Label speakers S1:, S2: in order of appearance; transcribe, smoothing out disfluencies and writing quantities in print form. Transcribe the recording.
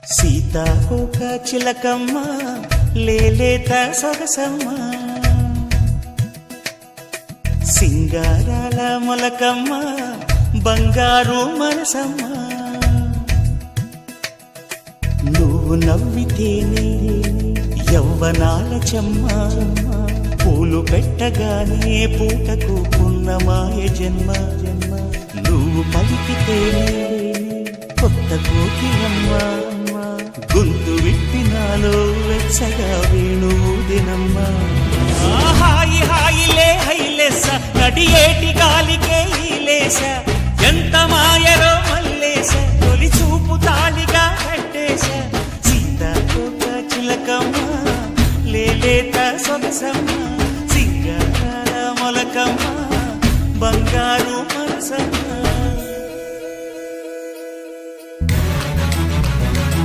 S1: సీతాకోక చిలకమ్మ లేలేత సొగసమ్మ సింగారాల మొలకమ్మ బంగారు మనసమ్మ నువ్వు నవ్వితేనే యవ్వనాల చెమ్మ పూలు పెట్టగానే పూటకు పున్నమాయ జన్మ నువ్వు పలికితేనే కొత్త కోకిలమ్మ గొంతు విప్పినాలో వెచ్చగా వేణుదినమ్మ హాయి హాయిలే హైలేస నడియేటి గాలికే ఈలేస ఎంత మాయరో మల్లేస తొలి చూపు తాళిగా కట్టేస సీతాకోక చిలకమ్మ లేలేత సొగసమ్మ సింగారాల మొలకమ్మ